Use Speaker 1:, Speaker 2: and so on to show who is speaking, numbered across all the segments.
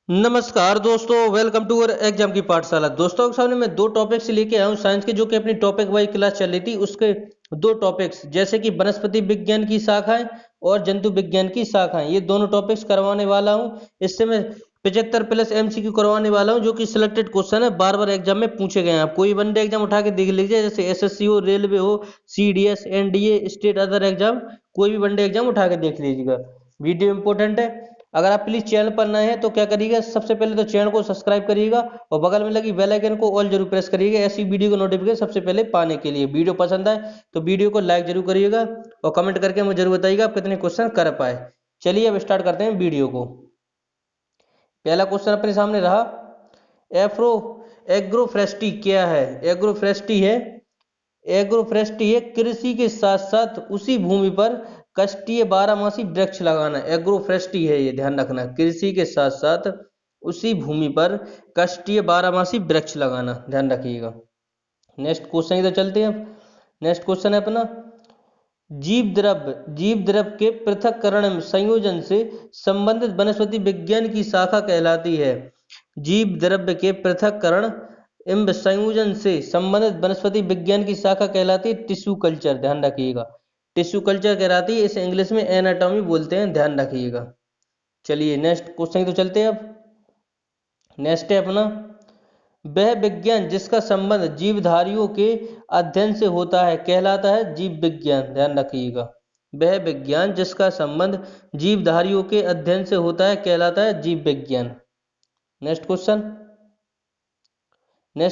Speaker 1: नमस्कार दोस्तों, welcome to our exam की पाठशाला। दोस्तों के सामने मैं दो टॉपिक्स लेके आया हूँ साइंस के, जो कि अपनी टॉपिक वाइज क्लास चल रही थी उसके दो टॉपिक्स, जैसे कि वनस्पति विज्ञान की शाखाएं और जंतु विज्ञान की शाखाएं, ये दोनों टॉपिक्स करवाने वाला हूँ। इससे मैं 75+ MCQ करवाने वाला हूँ, जो कि सिलेक्टेड क्वेश्चन है, बार बार एग्जाम में पूछे गए हैं। आप कोई वनडे एग्जाम उठा के देख लीजिए, जैसे SSC हो, रेलवे हो, CDS, NDA, state other exam, कोई भी वनडे एग्जाम उठा के देख लीजिएगा। वीडियो इंपॉर्टेंट है। अगर आप प्लीज चैनल पर नए हैं तो क्या करिएगा, सबसे पहले तो चैनल को सब्सक्राइब करिएगा और बगल में लगी बेल आइकन को ऑल जरूर प्रेस करिएगा, ऐसी वीडियो को नोटिफिकेशन सबसे पहले पाने के लिए। वीडियो पसंद आए तो वीडियो को लाइक जरूर करिएगा और कमेंट करके मुझे जरूर बताइएगा आप कितने क्वेश्चन कर पाए। चलिए अब स्टार्ट करते हैं वीडियो को। पहला क्वेश्चन अपने सामने रहा, एफ्रो एग्रोफोरेस्ट्री क्या है? एग्रोफोरेस्ट्री है कृषि के साथ साथ उसी भूमि पर कष्टीय बारहमासी वृक्ष लगाना। एग्रोफोरेस्ट्री है ये, ध्यान रखना, कृषि के साथ साथ उसी भूमि पर कष्टीय बारहमासी वृक्ष लगाना, ध्यान रखिएगा। नेक्स्ट क्वेश्चन की तो चलते हैं। नेक्स्ट क्वेश्चन है अपना, जीव द्रव्य के पृथक्करण संयोजन से संबंधित वनस्पति विज्ञान की शाखा कहलाती है। जीव द्रव्य के पृथक्करण एवं संयोजन से संबंधित वनस्पति विज्ञान की शाखा कहलाती है टिश्यू कल्चर, ध्यान रखिएगा। टिश्यू कल्चर कहलाती है, इसे इंग्लिश में एनाटॉमी बोलते हैं, ध्यान रखिएगा। चलिए नेक्स्ट क्वेश्चन की तो चलते हैं अब। नेक्स्ट है अपना, वह विज्ञान जिसका संबंध जीवधारियों के अध्ययन से होता है कहलाता है जीव विज्ञान, ध्यान रखिएगा। वह विज्ञान जिसका संबंध जीवधारियों के अध्ययन से होता है कहलाता है जीव विज्ञान। नेक्स्ट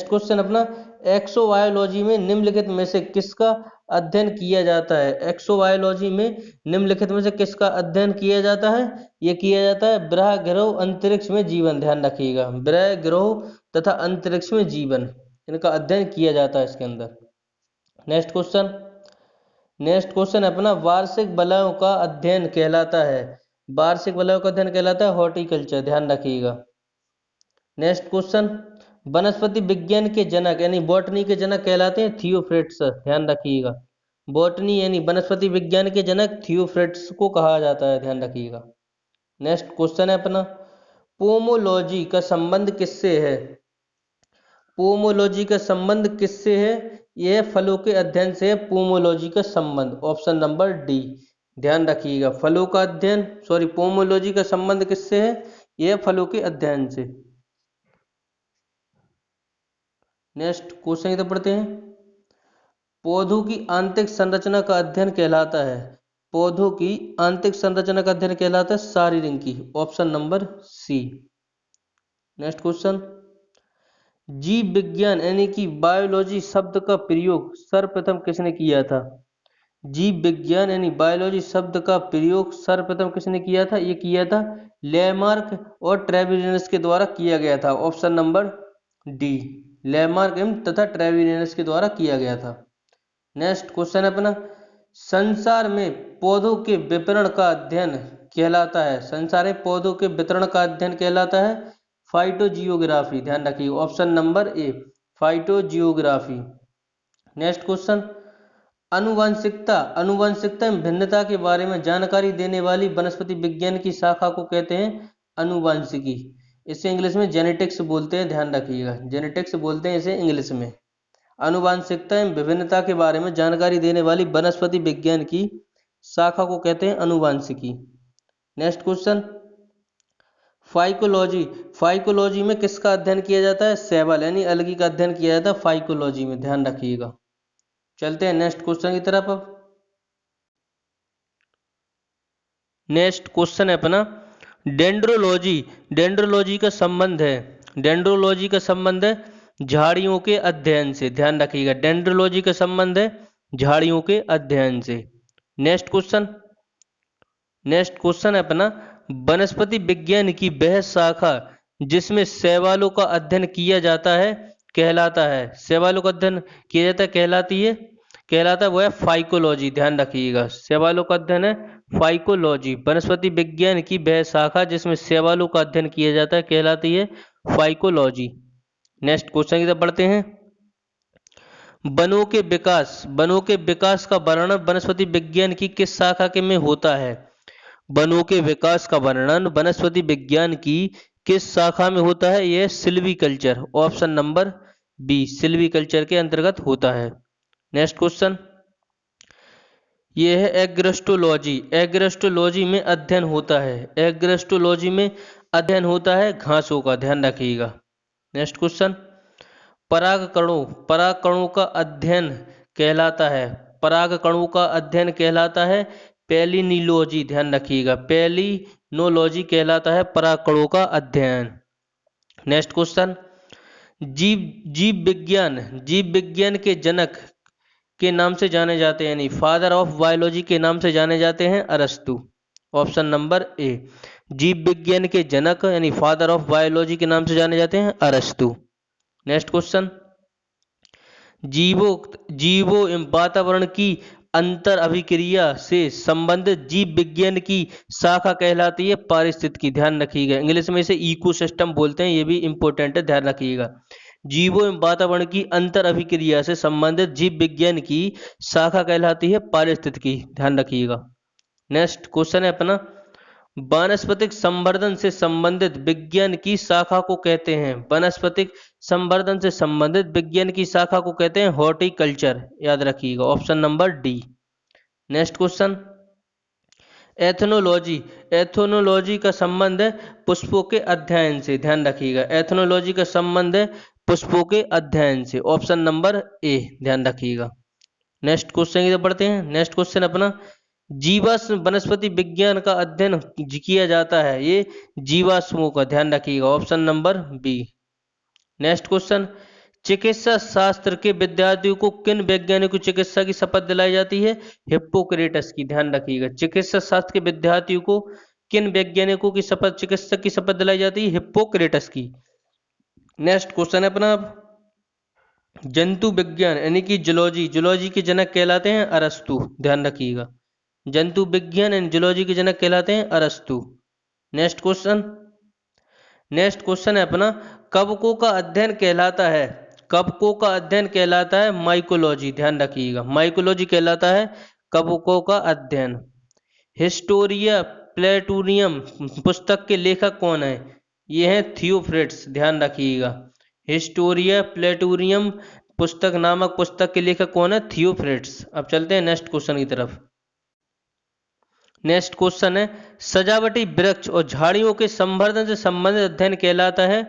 Speaker 1: क्वेश्चन अपना, एक्सोबायोलॉजी में निम्नलिखित में से किसका अध्ययन किया जाता है? एक्सोबायोलॉजी में निम्नलिखित में से किसका अध्ययन किया जाता है? यह किया जाता है ग्रह ग्रह अंतरिक्ष में जीवन, ध्यान रखिएगा। ग्रह ग्रह तथा अंतरिक्ष में जीवन, इनका अध्ययन किया जाता है इसके अंदर। नेक्स्ट क्वेश्चन अपना, वार्षिक वलयों का अध्ययन कहलाता है, वार्षिक वलयों का अध्ययन कहलाता है हॉर्टिकल्चर, ध्यान रखिएगा। नेक्स्ट क्वेश्चन, वनस्पति विज्ञान के जनक यानी बॉटनी के जनक कहलाते हैं थियोफ्रिट्स, ध्यान रखिएगा। बॉटनी यानी वनस्पति विज्ञान के जनक थियोफ्रिट्स को कहा जाता है, ध्यान रखिएगा। नेक्स्ट क्वेश्चन है अपना, पोमोलॉजी का संबंध किससे है? पोमोलॉजी का संबंध किससे है? यह फलों के अध्ययन से है पोमोलॉजी का संबंध, ऑप्शन नंबर डी, ध्यान रखिएगा। फलों का अध्ययन, पोमोलॉजी का संबंध किससे है? यह फलों के अध्ययन से। नेक्स्ट क्वेश्चन इधर पढ़ते हैं, पौधों की आंतरिक संरचना का अध्ययन कहलाता है, पौधों की आंतरिक संरचना का अध्ययन कहलाता है शारीरिक की, option number C. Next question, जीव विज्ञान यानी कि बायोलॉजी शब्द का प्रयोग सर्वप्रथम किसने किया था? जीव विज्ञान यानी बायोलॉजी शब्द का प्रयोग सर्वप्रथम किसने किया था? ये किया था लेमार्क और ट्रेविलियनस के द्वारा किया गया था, ऑप्शन नंबर डी, लेमार्क तथा ट्रेविलियनस के द्वारा किया गया था। नेक्स्ट क्वेश्चन है अपना, संसार में पौधों के वितरण का अध्ययन कहलाता है, संसार में पौधों के वितरण का अध्ययन कहलाता है फाइटोजियोग्राफी, ध्यान रखिए, option number A, phytogeography. Next question, अनुवांशिकता में भिन्नता के बारे में जानकारी देने वाली वनस्पति विज्ञान की शाखा को कहते हैं अनुवांशिकी, इसे इंग्लिश में जेनेटिक्स बोलते हैं, ध्यान रखिएगा, जेनेटिक्स बोलते हैं इसे इंग्लिश में। अनुवांशिकता एवं विभिन्नता के बारे में जानकारी देने वाली वनस्पति विज्ञान की शाखा को कहते हैं अनुवांशिकी। नेक्स्ट क्वेश्चन, फाइकोलॉजी में किसका अध्ययन किया जाता है? शैवाल यानी अलगी का अध्ययन किया जाता है फाइकोलॉजी में, ध्यान रखिएगा। चलते हैं नेक्स्ट क्वेश्चन की तरफ। अब नेक्स्ट क्वेश्चन है अपना, डेंड्रोलॉजी का संबंध है झाड़ियों के अध्ययन से, ध्यान रखिएगा। डेंड्रोलॉजी का संबंध है झाड़ियों के अध्ययन से। नेक्स्ट क्वेश्चन है अपना, वनस्पति विज्ञान की वह शाखा जिसमें शैवालों का अध्ययन किया जाता है कहलाता है, शैवालों का अध्ययन किया जाता है कहलाता है वो है फाइकोलॉजी, ध्यान रखिएगा। शैवालों का अध्ययन है फाइकोलॉजी, वनस्पति विज्ञान की वह शाखा जिसमें शैवालों का अध्ययन किया जाता है कहलाती है फाइकोलॉजी। नेक्स्ट क्वेश्चन की तरफ बढ़ते हैं, वनों के विकास का वर्णन वनस्पति विज्ञान की किस शाखा के में होता है? वनों के विकास का वर्णन वनस्पति विज्ञान की किस शाखा में होता है? यह silviculture, option number B, silviculture के अंतर्गत होता है। नेक्स्ट क्वेश्चन, यह है एग्रेस्टोलॉजी। एग्रेस्टोलॉजी में अध्ययन होता है, एग्रेस्टोलॉजी में अध्ययन होता है घासों का, ध्यान रखिएगा। नेक्स्ट क्वेश्चन, परागकणों, परागकणों का अध्ययन कहलाता है, परागकणों का अध्ययन कहलाता है पेलिनिलॉजी, ध्यान रखिएगा, पेलिनोलॉजी कहलाता है परागकणों का अध्ययन। नेक्स्ट क्वेश्चन, जीव विज्ञान, जीव विज्ञान के जनक के नाम से जाने जाते हैं, यानी फादर ऑफ बायोलॉजी के नाम से जाने जाते हैं अरस्तु, ऑप्शन नंबर ए। जीव विज्ञान के जनक यानी फादर ऑफ बायोलॉजी के नाम से जाने जाते हैं अरस्तु। नेक्स्ट क्वेश्चन, जीवो एवं वातावरण की अंतर अभिक्रिया से संबंधित जीव विज्ञान की शाखा कहलाती है पारिस्थितिकी, ध्यान रखिएगा। इंग्लिश में इसे इकोसिस्टम बोलते हैं, ये भी इंपॉर्टेंट है, ध्यान रखिएगा। जीवों एवं वातावरण की अंतर अभिक्रिया से संबंधित जीव विज्ञान की शाखा कहलाती है पारिस्थितिकी, ध्यान रखिएगा। नेक्स्ट क्वेश्चन है अपना, वानस्पतिक संवर्धन से संबंधित विज्ञान की शाखा को कहते हैं, वनस्पतिक संवर्धन से संबंधित विज्ञान की शाखा को कहते हैं हॉर्टिकल्चर, याद रखिएगा, option number D. Next question, ethnology, ethnology का संबंध है पुष्पों के अध्ययन से, ध्यान रखिएगा, एथनोलॉजी का संबंध है पुष्पों के अध्ययन से, ऑप्शन नंबर ए, ध्यान रखिएगा। नेक्स्ट क्वेश्चन की तरफ बढ़ते हैं। नेक्स्ट क्वेश्चन अपना, जीवाश्म वनस्पति विज्ञान का अध्ययन किया जाता है, ये जीवाश्मों का, ध्यान रखिएगा, option number B. Next question, चिकित्सा शास्त्र के विद्यार्थियों को किन वैज्ञानिकों चिकित्सा की शपथ दिलाई जाती है? हिप्पोक्रेटस की, ध्यान रखिएगा। चिकित्सा शास्त्र के विद्यार्थियों को किन वैज्ञानिकों की शपथ, चिकित्सक की शपथ दिलाई जाती है? हिप्पोक्रेटस की। नेक्स्ट क्वेश्चन है अपना, जंतु विज्ञान यानी कि जूलॉजी, जूलॉजी के जनक कहलाते हैं अरस्तु, ध्यान रखिएगा। जंतु विज्ञान एंड जूलॉजी के जनक कहलाते हैं अरस्तु। नेक्स्ट क्वेश्चन, नेक्स्ट क्वेश्चन है अपना, कवकों का अध्ययन कहलाता है, कवकों का अध्ययन कहलाता है माइकोलॉजी, ध्यान रखिएगा, माइकोलॉजी कहलाता है कवकों का अध्ययन। हिस्टोरिया प्लेटूरियम पुस्तक के लेखक कौन है? ये हैं थियोफ्रिट्स, ध्यान रखिएगा। हिस्टोरिया प्लेटूरियम पुस्तक नामक पुस्तक के लेखक कौन है? थियोफ्रिट्स। अब चलते हैं नेक्स्ट क्वेश्चन की तरफ। नेक्स्ट क्वेश्चन है, सजावटी वृक्ष और झाड़ियों के संवर्धन से संबंधित अध्ययन कहलाता है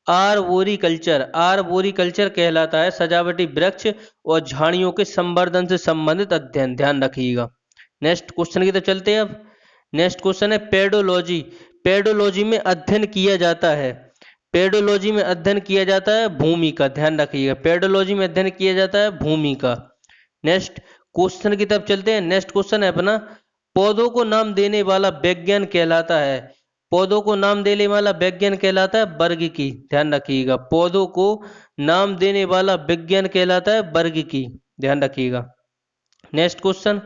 Speaker 1: आर्बोरिकल्चर, आर्बोरिकल्चर कहलाता है सजावटी वृक्ष और झाड़ियों के संवर्धन से संबंधित अध्ययन, ध्यान रखिएगा। नेक्स्ट क्वेश्चन की तरफ चलते हैं अब। नेक्स्ट क्वेश्चन है, पेडोलॉजी, पेडोलॉजी में अध्ययन किया जाता है, पेडोलॉजी में अध्ययन किया जाता है भूमि का, ध्यान रखिएगा, पेडोलॉजी में अध्ययन किया जाता है भूमि का। नेक्स्ट क्वेश्चन की तरफ चलते हैं। नेक्स्ट क्वेश्चन है अपना, पौधों को नाम देने वाला विज्ञान कहलाता है, पौधों को नाम देने वाला विज्ञान कहलाता है वर्गिकी, ध्यान रखिएगा, पौधों को नाम देने वाला विज्ञान कहलाता है वर्गिकी, ध्यान रखिएगा। नेक्स्ट क्वेश्चन,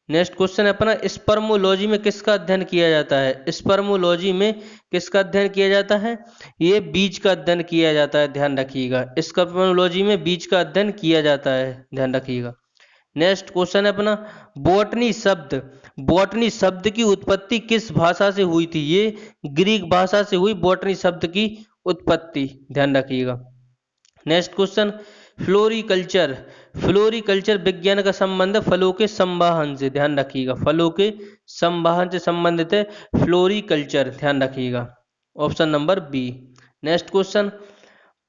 Speaker 1: नेक्स्ट क्वेश्चन है अपना, स्पर्मोलॉजी में किसका अध्ययन किया जाता है? स्पर्मोलॉजी में किसका अध्ययन किया जाता है? ये बीज का अध्ययन किया जाता है, ध्यान रखिएगा, स्पर्मोलॉजी में बीज का अध्ययन किया जाता है, ध्यान रखिएगा। नेक्स्ट क्वेश्चन है अपना, बॉटनी शब्द, बॉटनी शब्द की उत्पत्ति किस भाषा से हुई थी? ये ग्रीक भाषा से हुई बॉटनी शब्द की उत्पत्ति, ध्यान रखिएगा। नेक्स्ट क्वेश्चन, फ्लोरिकल्चर, फ्लोरिकल्चर विज्ञान का संबंध फलों के संवाहन से, ध्यान रखिएगा, फलों के संवाहन से संबंधित है फ्लोरिकल्चर, ध्यान रखिएगा, option number B. Next question,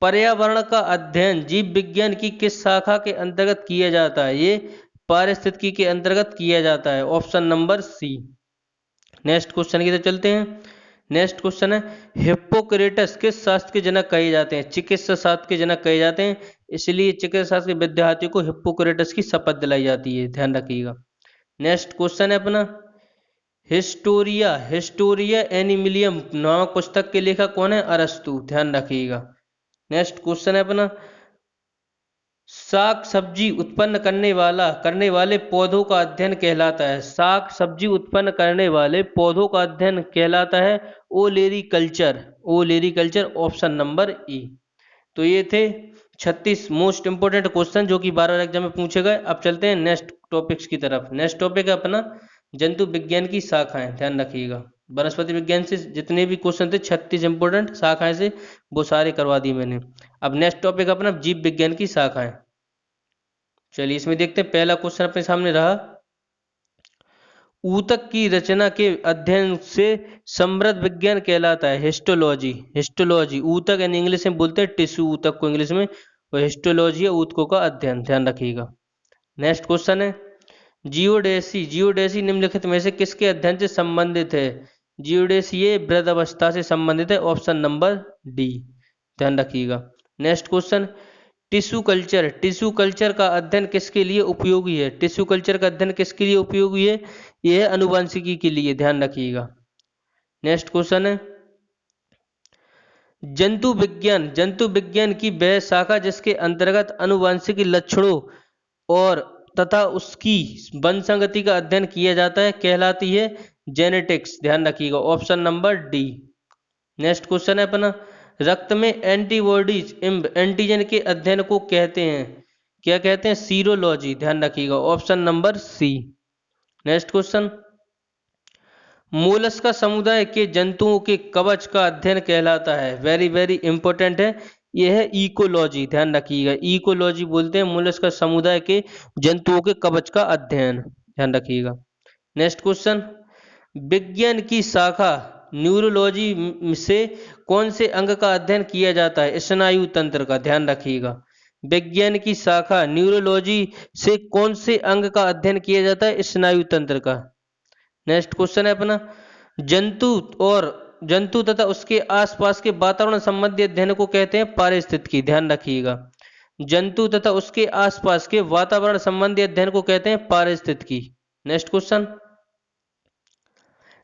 Speaker 1: पर्यावरण का अध्ययन जीव विज्ञान की किस शाखा के अंतर्गत किया जाता है? ये पारिस्थितिकी के अंतर्गत किया जाता है, option number C. Next question की तरफ चलते हैं। नेक्स्ट क्वेश्चन है, हिप्पोक्रेटस किस शास्त्र के जनक कहे जाते हैं? चिकित्सा शास्त्र के जनक कहे जाते हैं, इसलिए चिकित्सा शास्त्र के विद्यार्थियों को हिप्पोक्रेटस की शपथ दिलाई जाती है, ध्यान रखिएगा। नेक्स्ट क्वेश्चन है अपना, हिस्टोरिया, हिस्टोरिया एनिमिलियम नामक पुस्तक के लेखक कौन है? अरस्तु, ध्यान रखिएगा। नेक्स्ट क्वेश्चन है अपना, साग सब्जी उत्पन्न करने वाले पौधों का अध्ययन कहलाता है, साग सब्जी उत्पन्न करने वाले पौधों का अध्ययन कहलाता है ओलेरीकल्चर, ओलेरीकल्चर, ऑप्शन नंबर ई। तो ये थे 36 मोस्ट इंपोर्टेंट क्वेश्चन जो कि 12 एग्जाम में पूछे गए। अब चलते हैं नेक्स्ट टॉपिक्स की तरफ। नेक्स्ट टॉपिक है अपना जंतु विज्ञान की शाखाएं, ध्यान रखिएगा। वनस्पति विज्ञान से जितने भी क्वेश्चन थे 36 इंपोर्टेंट शाखाएं से वो सारे करवा दिए मैंने। अब नेक्स्ट टॉपिक अपना जीव विज्ञान की शाखाएं। चलिए इसमें देखते हैं, पहला क्वेश्चन अपने सामने रहा, ऊतक की रचना के अध्ययन से समृद्ध विज्ञान कहलाता है। हिस्टोलॉजी, हिस्टोलॉजी ऊतक यानी इंग्लिश में बोलते हैं टिश्यू, ऊतक को इंग्लिश में, और हिस्टोलॉजी है ऊतकों का अध्ययन, ध्यान रखिएगा। नेक्स्ट क्वेश्चन है, जियोडेसी, जियोडेसी निम्नलिखित में से किसके अध्ययन से संबंधित है? जियोडेसी ये वृद्ध अवस्था से संबंधित है, ऑप्शन नंबर डी, ध्यान रखिएगा। Next question, tissue culture, tissue culture का अध्ययन किसके लिए उपयोगी है? टिश्यू कल्चर का अध्ययन किसके लिए उपयोगी है? यह है अनुवांशिकी के लिए, ध्यान रखिएगा। नेक्स्ट क्वेश्चन है, जंतु विज्ञान, जंतु विज्ञान की वह शाखा जिसके अंतर्गत अनुवांशिक लक्षणों और तथा उसकी वंशागति का अध्ययन किया जाता है कहलाती है जेनेटिक्स, ध्यान रखिएगा, option number D. Next question है अपना, रक्त में एंटीबॉडीज एंटीजन के अध्ययन को कहते हैं, क्या कहते हैं? सीरोलॉजी, ध्यान रखिएगा, option number C. Next question, मोलस्का समुदाय के जंतुओं के कवच का अध्ययन कहलाता है, वेरी वेरी इंपॉर्टेंट है, यह है इकोलॉजी, ध्यान रखिएगा, इकोलॉजी बोलते हैं मोलस्का समुदाय के जंतुओं के कवच का अध्ययन, ध्यान रखिएगा। नेक्स्ट क्वेश्चन, विज्ञान की शाखा न्यूरोलॉजी से कौन से अंग का अध्ययन किया जाता है? स्नायु तंत्र का, ध्यान रखिएगा। विज्ञान की शाखा न्यूरोलॉजी से कौन से अंग का अध्ययन किया जाता है? स्नायु तंत्र का। नेक्स्ट क्वेश्चन है अपना, जंतु तथा उसके आसपास के वातावरण संबंधी अध्ययन को कहते हैं पारिस्थितिकी, ध्यान रखिएगा। जंतु तथा उसके आसपास के वातावरण संबंधी अध्ययन को कहते हैं पारिस्थितिकी। नेक्स्ट क्वेश्चन,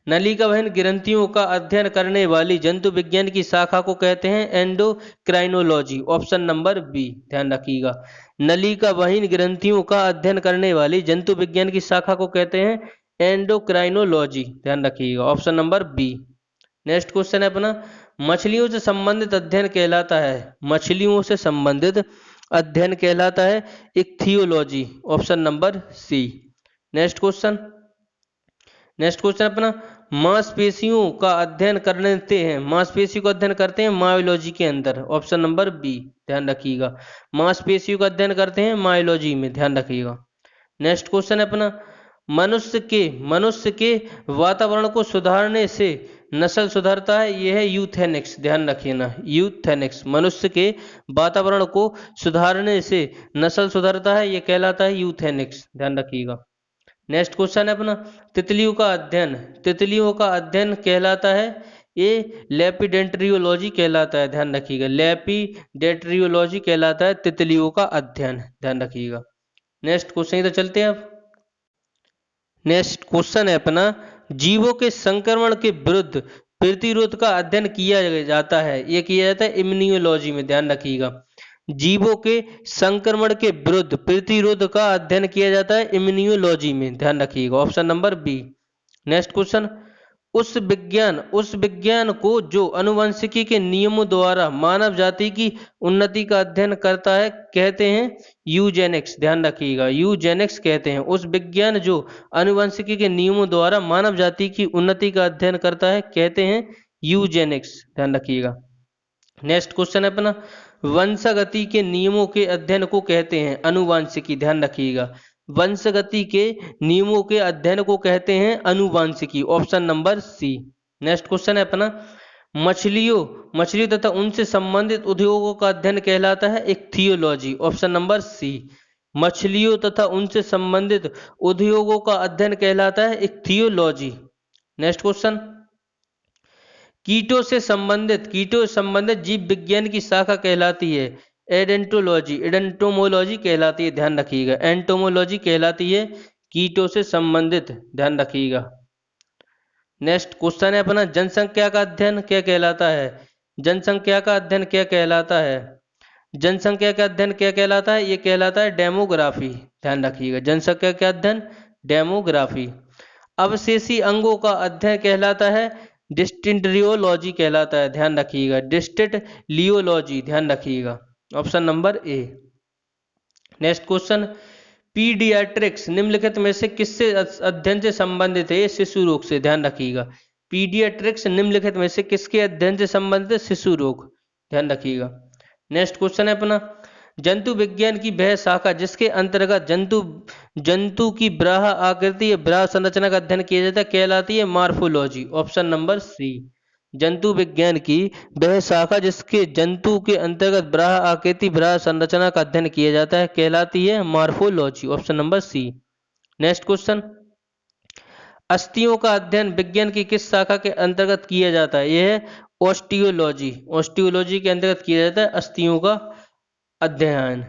Speaker 1: नलिकाबहीन ग्रंथियों का अध्ययन करने वाली जंतु विज्ञान की शाखा को कहते हैं एंडोक्राइनोलॉजी, ऑप्शन नंबर बी, ध्यान रखिएगा। नलिकाबहीन ग्रंथियों का अध्ययन करने वाली जंतु विज्ञान की शाखा को कहते हैं एंडोक्राइनोलॉजी, ध्यान रखिएगा, option number B. Next question है अपना, मछलियों से संबंधित अध्ययन कहलाता है, मछलियों से संबंधित अध्ययन कहलाता है ichthyology, option number C. Next question, अपना, मांसपेशियों का अध्ययन करते हैं, मांसपेशियों का अध्ययन करते हैं मायोलॉजी के अंदर, ऑप्शन नंबर बी, ध्यान रखिएगा, मांसपेशियों का अध्ययन करते हैं मायोलॉजी में, ध्यान रखिएगा। नेक्स्ट क्वेश्चन है अपना, मनुष्य के वातावरण को सुधारने से नस्ल सुधरता है, यह है यूथेनिक्स, ध्यान रखिएगा, यूथेनिक्स, मनुष्य के वातावरण को सुधारने से नस्ल सुधरता है, यह कहलाता है यूथेनिक्स, ध्यान रखिएगा। नेक्स्ट क्वेश्चन है अपना, तितलियों का अध्ययन, तितलियों का अध्ययन कहलाता है, ये लेपिडेंट्रियोलॉजी कहलाता है, ध्यान रखिएगा, लेपिडेंट्रियोलॉजी कहलाता है तितलियों का अध्ययन, ध्यान रखिएगा। नेक्स्ट क्वेश्चन इधर चलते हैं अब। नेक्स्ट क्वेश्चन है अपना, जीवों के संक्रमण के विरुद्ध प्रतिरोध का अध्ययन किया जाता है, यह किया जाता है इम्यूनोलॉजी में, ध्यान रखिएगा। जीवों के संक्रमण के विरुद्ध प्रतिरोध का अध्ययन किया जाता है इम्यूनोलॉजी में, ध्यान रखिएगा, option number B. Next question, उस विज्ञान को जो अनुवंशिकी के नियमों द्वारा मानव जाति की उन्नति का अध्ययन करता है कहते हैं यूजेनिक्स, ध्यान रखिएगा, यूजेनिक्स कहते हैं उस विज्ञान जो अनुवंशिकी के नियमों द्वारा मानव जाति की उन्नति का अध्ययन करता है कहते हैं यूजेनिक्स, ध्यान रखिएगा। नेक्स्ट क्वेश्चन है अपना, वंशागति के नियमों के अध्ययन को कहते हैं अनुवांशिकी, ध्यान रखिएगा, वंशगति के नियमों के अध्ययन को कहते हैं अनुवांशिकी, option number C. Next question है अपना, मछलियों तथा उनसे संबंधित उद्योगों का अध्ययन कहलाता है इक्थियोलॉजी, ऑप्शन नंबर सी। मछलियों तथा उनसे संबंधित उद्योगों का अध्ययन कहलाता है इक्थियोलॉजी। नेक्स्ट क्वेश्चन, कीटों से संबंधित जीव विज्ञान की शाखा कहलाती है एडेंटोमोलॉजी कहलाती है, ध्यान रखिएगा, एंटोमोलॉजी कहलाती है कीटों से संबंधित, ध्यान रखिएगा। नेक्स्ट क्वेश्चन है अपना, जनसंख्या का अध्ययन क्या कहलाता है? जनसंख्या का अध्ययन क्या कहलाता है? जनसंख्या का अध्ययन क्या कहलाता है? ये कहलाता है डेमोग्राफी, ध्यान रखिएगा, जनसंख्या का अध्ययन डेमोग्राफी। अवशेषी अंगों का अध्ययन कहलाता है डिस्टिंड्रियोलॉजी कहलाता है, ध्यान रखिएगा, डिस्टिंड्रियोलॉजी, ध्यान रखिएगा, ऑप्शन नंबर ए। नेक्स्ट क्वेश्चन, पीडियाट्रिक्स निम्नलिखित में से किससे अध्ययन से संबंधित है? शिशु रोग से, ध्यान रखिएगा, पीडियाट्रिक्स निम्नलिखित में से किसके अध्ययन से संबंधित है? शिशु रोग। ध्यान रखिएगा। नेक्स्ट क्वेश्चन है अपना, जंतु विज्ञान की वह शाखा जिसके अंतर्गत जंतु की बाह्य आकृति या बाह्य संरचना का अध्ययन किया जाता है कहलाती है मॉर्फोलॉजी। ऑप्शन नंबर सी। जंतु विज्ञान की वह शाखा जिसके जंतु के अंतर्गत बाह्य आकृति बाह्य संरचना का अध्ययन किया जाता है कहलाती है morphology. Option number C. Next question, अस्थियों का अध्ययन विज्ञान की किस शाखा के अंतर्गत किया जाता है? यह है ऑस्टियोलॉजी। ऑस्टियोलॉजी के अंतर्गत किया जाता है अस्थियों का अध्ययन।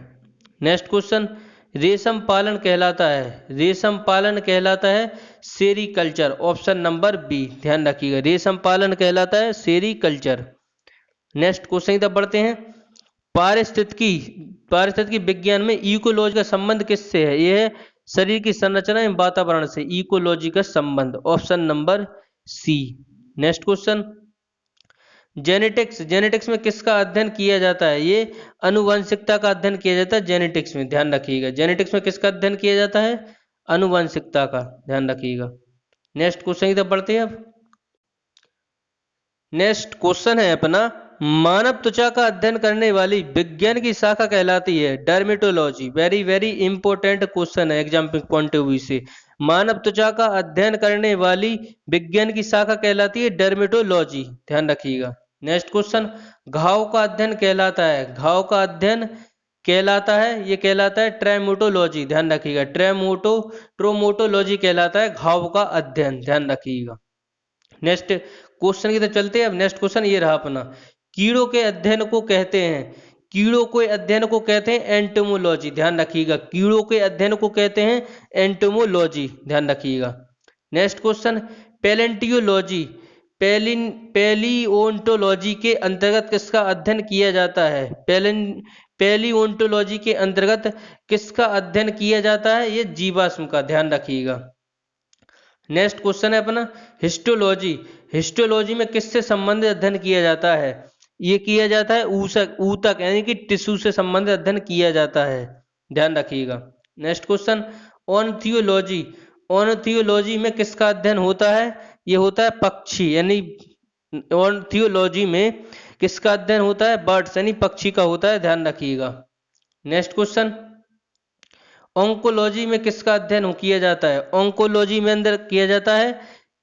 Speaker 1: नेक्स्ट क्वेश्चन, रेशम पालन कहलाता है सेरीकल्चर। Option number B. ध्यान रखिएगा, रेशम पालन कहलाता है सेरीकल्चर। नेक्स्ट क्वेश्चन की तरफ बढ़ते हैं, पारिस्थितिकी विज्ञान में इकोलॉजी का संबंध किससे है? यह है शरीर की संरचना एवं वातावरण से इकोलॉजी का संबंध। Option number C. Next question, genetics में किसका अध्ययन किया जाता है? ये अनुवांशिकता का अध्ययन किया जाता है जेनेटिक्स में। ध्यान रखिएगा, जेनेटिक्स में किसका अध्ययन किया जाता है? अनुवांशिकता का। ध्यान रखिएगा। नेक्स्ट क्वेश्चन की तरफ बढ़ते हैं अब। नेक्स्ट क्वेश्चन है अपना, मानव त्वचा का अध्ययन करने वाली विज्ञान की शाखा कहलाती है dermatology. Very very important question है एग्जाम पॉइंट ऑफ व्यू से। मानव त्वचा का अध्ययन करने वाली विज्ञान की शाखा कहलाती है डर्मेटोलॉजी। ध्यान रखिएगा। नेक्स्ट क्वेश्चन, घाव का अध्ययन कहलाता है ये कहलाता है ट्रेमोटोलॉजी। ध्यान रखिएगा, ट्रोमोटोलॉजी कहलाता है घाव का अध्ययन। ध्यान रखिएगा। नेक्स्ट क्वेश्चन की तरफ चलते हैं। अब नेक्स्ट क्वेश्चन ये रहा अपना, कीड़ों के अध्ययन को कहते हैं एंटोमोलॉजी। ध्यान रखिएगा, कीड़ों के अध्ययन को कहते हैं एंटोमोलॉजी। ध्यान रखिएगा। नेक्स्ट क्वेश्चन, पैलियोंटोलॉजी के अंतर्गत किसका अध्ययन किया जाता है? पैलियोंटोलॉजी के अंतर्गत किसका अध्ययन किया जाता है? ये जीवाश्म का। ध्यान रखिएगा। नेक्स्ट क्वेश्चन है अपना, हिस्टोलॉजी में किससे संबंधित अध्ययन किया जाता है? ये किया जाता है ऊतक यानी कि टिश्यू से संबंधित अध्ययन किया जाता है। ध्यान रखिएगा। नेक्स्ट क्वेश्चन, ऑर्निथोलॉजी में किसका अध्ययन होता है? ये होता है पक्षी, यानी ऑर्निथोलॉजी में किसका अध्ययन होता है? बर्ड्स यानी पक्षी का होता है। ध्यान रखिएगा। नेक्स्ट क्वेश्चन, ऑन्कोलॉजी में किसका अध्ययन किया जाता है? ऑन्कोलॉजी में अंदर किया जाता है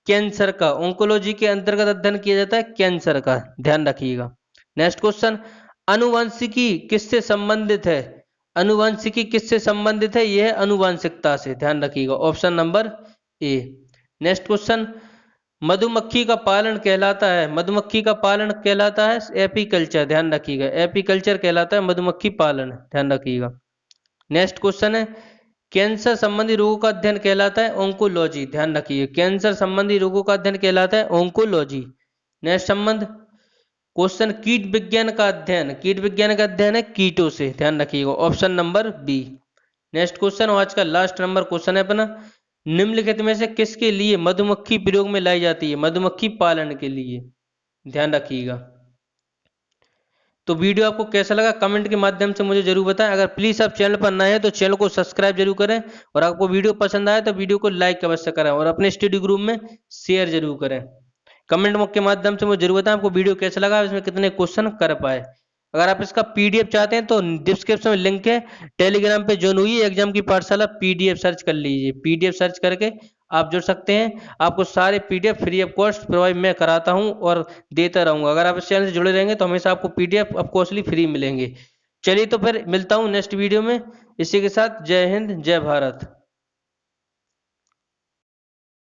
Speaker 1: कैंसर का। ऑन्कोलॉजी के अंतर्गत अध्ययन किया जाता है कैंसर का। ध्यान रखिएगा। नेक्स्ट क्वेश्चन, अनुवांशिकी किससे संबंधित है? यह अनुवांशिकता से। ध्यान रखिएगा। ऑप्शन नंबर ए। नेक्स्ट क्वेश्चन, मधुमक्खी का पालन कहलाता है एपीकल्चर। ध्यान रखिएगा, एपीकल्चर कहलाता है मधुमक्खी पालन। ध्यान रखिएगा। नेक्स्ट क्वेश्चन है, कैंसर संबंधी रोगों का अध्ययन कहलाता है ऑन्कोलॉजी। ध्यान रखिए, कैंसर संबंधी रोगों का अध्ययन कहलाता है ऑन्कोलॉजी। नेक्स्ट संबंध क्वेश्चन, कीट विज्ञान का अध्ययन है कीटों से। ध्यान रखिएगा। Option number B. Next question और आज का लास्ट नंबर क्वेश्चन है अपना, निम्नलिखित में से किसके लिए मधुमक्खी प्रयोग में लाई जाती है? मधुमक्खी पालन के लिए। ध्यान रखिएगा। तो वीडियो आपको कैसा लगा कमेंट के माध्यम से मुझे जरूर बताएं। अगर प्लीज आप चैनल पर नए हैं तो चैनल को सब्सक्राइब जरूर करें, और आपको वीडियो पसंद आए तो वीडियो को लाइक अवश्य करें, और अपने स्टडी ग्रुप में शेयर जरूर करें। कमेंट के माध्यम से मुझे जरूर बताएं आपको वीडियो कैसा लगा, इसमें कितने क्वेश्चन कर पाए। अगर आप इसका पीडीएफ चाहते हैं तो डिस्क्रिप्शन में लिंक है, टेलीग्राम पे ज्वाइन हुई एग्जाम की पाठशाला पीडीएफ सर्च कर लीजिए। पीडीएफ सर्च करके आप जुड़ सकते हैं। आपको सारे PDF free of cost provide मैं कराता हूं और देता रहूंगा। अगर आप इस चैनल से जुड़े रहेंगे तो हमेशा आपको पीडीएफ ऑफ कॉस्टली फ्री मिलेंगे। चलिए तो फिर मिलता हूं नेक्स्ट वीडियो में। इसी के साथ जय हिंद, जय भारत।